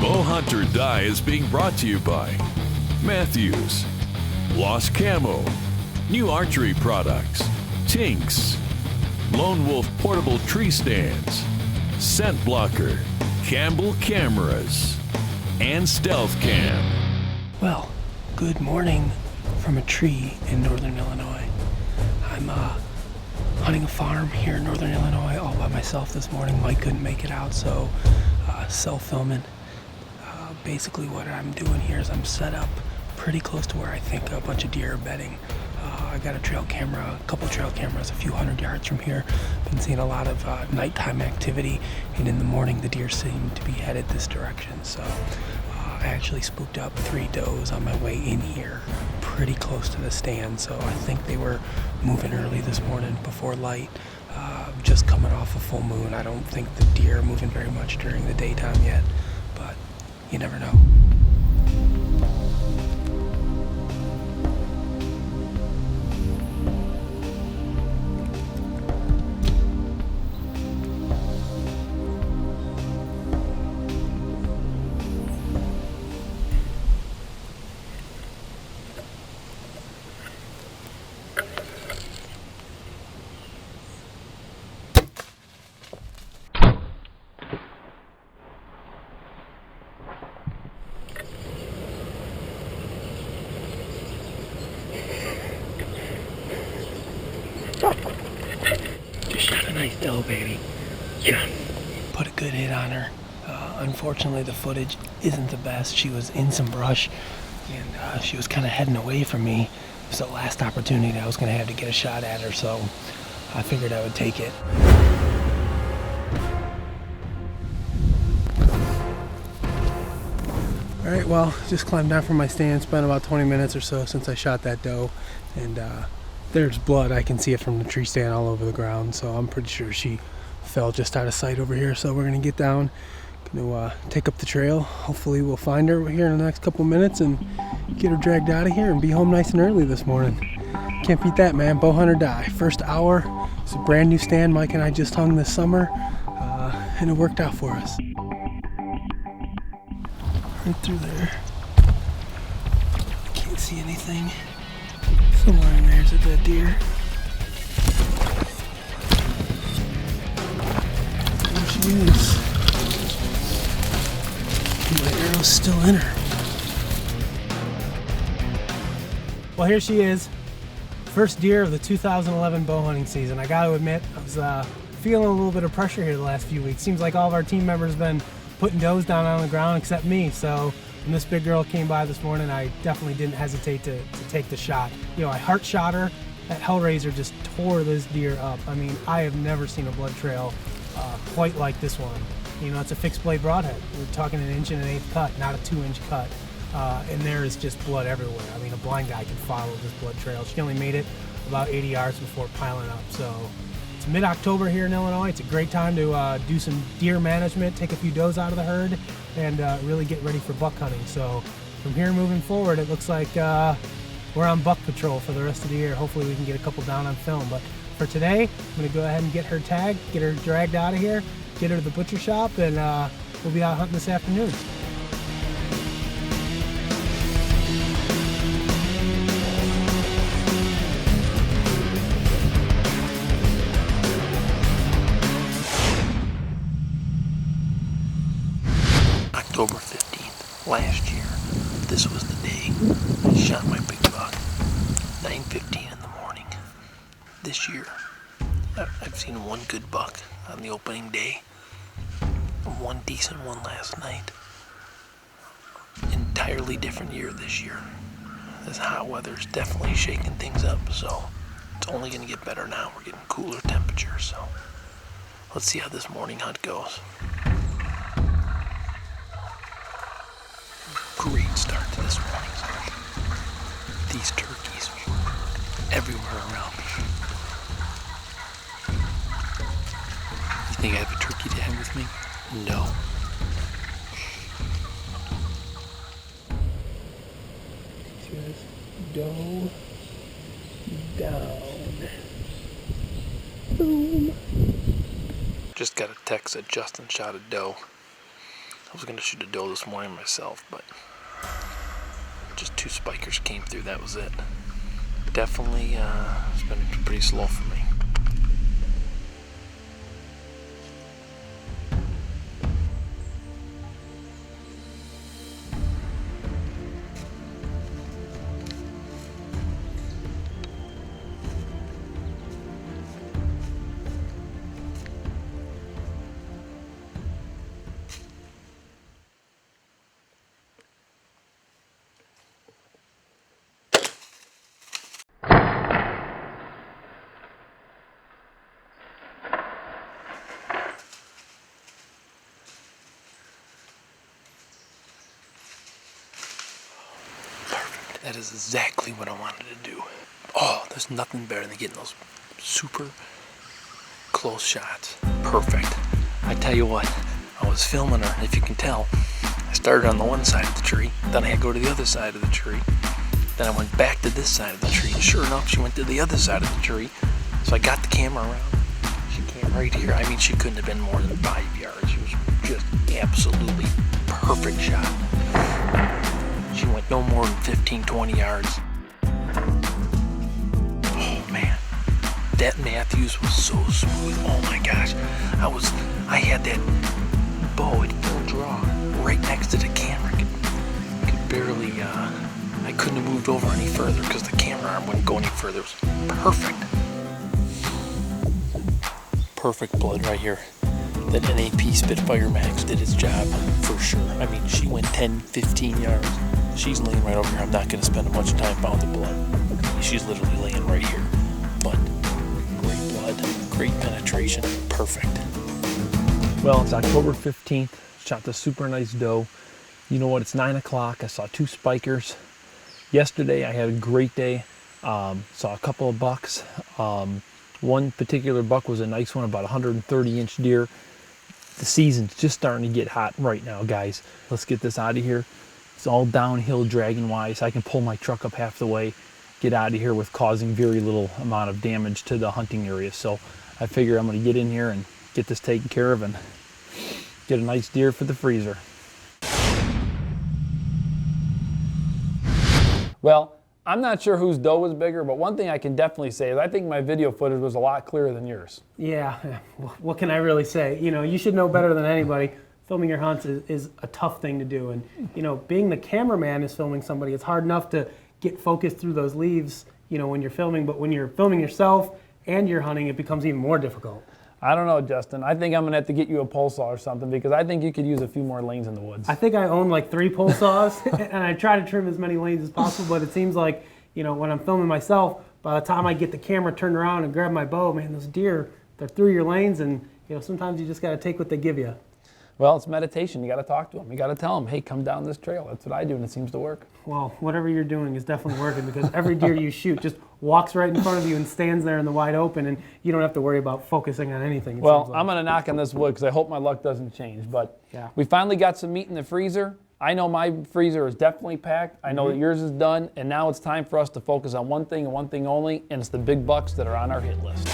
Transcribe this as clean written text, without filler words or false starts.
Bowhunt or Die is being brought to you by Matthews, Lost Camo, New Archery Products, Tinks, Lone Wolf Portable Tree Stands, Scent Blocker, Campbell Cameras, and Stealth Cam. Well, good morning from a tree in northern Illinois. I'm hunting a farm here in northern Illinois all by myself this morning. Mike couldn't make it out, so self-filming. Basically what I'm doing here is I'm set up pretty close to where I think a bunch of deer are bedding. I got a trail camera, a couple trail cameras a few hundred yards from here. Been seeing a lot of nighttime activity, and in the morning the deer seem to be headed this direction. So I actually spooked up 3 does on my way in here, pretty close to the stand. So I think they were moving early this morning before light, just coming off a full moon. I don't think the deer are moving very much during the daytime yet, but you never know. Just shot a nice doe, baby. Yeah. Put a good hit on her. Unfortunately, the footage isn't the best. She was in some brush, and she was kind of heading away from me. It was the last opportunity I was going to have to get a shot at her, so I figured I would take it. Alright, well, just climbed down from my stand. Spent about 20 minutes or so since I shot that doe, and there's blood. I can see it from the tree stand all over the ground, so I'm pretty sure she fell just out of sight over here. So we're gonna get down, gonna take up the trail. Hopefully we'll find her here in the next couple minutes and get her dragged out of here and be home nice and early this morning. Can't beat that, man. Bowhunt or Die. First hour. It's a brand new stand Mike and I just hung this summer, and it worked out for us. Right through there. Can't see anything. Somewhere in there's a dead deer. There she is. My arrow's still in her. Well, here she is. First deer of the 2011 bow hunting season. I gotta admit, I was feeling a little bit of pressure here the last few weeks. Seems like all of our team members have been putting does down on the ground except me. So when this big girl came by this morning, I definitely didn't hesitate to take the shot. You know, I heart shot her. That Hellraiser just tore this deer up. I mean, I have never seen a blood trail quite like this one. You know, it's a fixed blade broadhead. We're talking an 1 1/8 cut, not a 2-inch cut. And there is just blood everywhere. I mean, a blind guy can follow this blood trail. She only made it about 80 yards before piling up. So it's mid-October here in Illinois. It's a great time to do some deer management, take a few does out of the herd, and really get ready for buck hunting. So from here moving forward, it looks like we're on buck patrol for the rest of the year. Hopefully we can get a couple down on film. But for today, I'm going to go ahead and get her tagged, get her dragged out of here, get her to the butcher shop, and we'll be out hunting this afternoon. October 15th, last year, this was the day I shot my big buck, 9:15 in the morning. This year, I've seen one good buck on the opening day, and one decent one last night. Entirely different year this year. This hot weather's definitely shaking things up, so it's only going to get better now. We're getting cooler temperatures, so let's see how this morning hunt goes. Great start to this morning's hunt. These turkeys everywhere around me. You think I have a turkey tag with me? No. Just doe down. Boom. Just got a text that Justin shot a doe. was going to shoot a doe this morning myself, but just 2 spikers came through. That was it. Definitely, it's been pretty slow for me. That is exactly what I wanted to do. Oh, there's nothing better than getting those super close shots. Perfect. I tell you what, I was filming her, and if you can tell, I started on the one side of the tree, then I had to go to the other side of the tree, then I went back to this side of the tree, and sure enough, she went to the other side of the tree. So I got the camera around. She came right here. I mean, she couldn't have been more than 5 yards. She was just absolutely perfect shot. She went no more than 15, 20 yards. Oh man, that Matthews was so smooth. Oh my gosh, I had that bow at full draw right next to the camera. Could barely, I couldn't have moved over any further because the camera arm wouldn't go any further. It was perfect. Perfect blood right here. That NAP Spitfire Max did its job for sure. I mean, she went 10, 15 yards. She's laying right over here. I'm not going to spend much time found the blood. She's literally laying right here. But great blood, great penetration, perfect. Well, it's October 15th. Shot the super nice doe. You know what? It's 9 o'clock. I saw 2 spikers. Yesterday, I had a great day. Saw a couple of bucks. One particular buck was a nice one, about 130-inch deer. The season's just starting to get hot right now, guys. Let's get this out of here. It's all downhill dragging-wise. I can pull my truck up half the way, get out of here with causing very little amount of damage to the hunting area. So I figure I'm going to get in here and get this taken care of and get a nice deer for the freezer. Well, I'm not sure whose doe was bigger, but one thing I can definitely say is I think my video footage was a lot clearer than yours. Yeah, what can I really say? You know, you should know better than anybody. Filming your hunts is a tough thing to do, and you know, being the cameraman is filming somebody. It's hard enough to get focused through those leaves, you know, when you're filming, but when you're filming yourself and you're hunting, it becomes even more difficult. I don't know, Justin. I think I'm gonna have to get you a pole saw or something because I think you could use a few more lanes in the woods. I think I own like 3 pole saws, and I try to trim as many lanes as possible, but it seems like, you know, when I'm filming myself, by the time I get the camera turned around and grab my bow, man, those deer, they're through your lanes, and you know, sometimes you just gotta take what they give you. Well, it's meditation. You got to talk to them. You got to tell them, hey, come down this trail. That's what I do, and it seems to work. Well, whatever you're doing is definitely working because every deer you shoot just walks right in front of you and stands there in the wide open, and you don't have to worry about focusing on anything. Well, I'm going to knock on this wood because I hope my luck doesn't change. But yeah, we finally got some meat in the freezer. I know my freezer is definitely packed. I know that yours is done, and now it's time for us to focus on one thing and one thing only, and it's the big bucks that are on our hit list.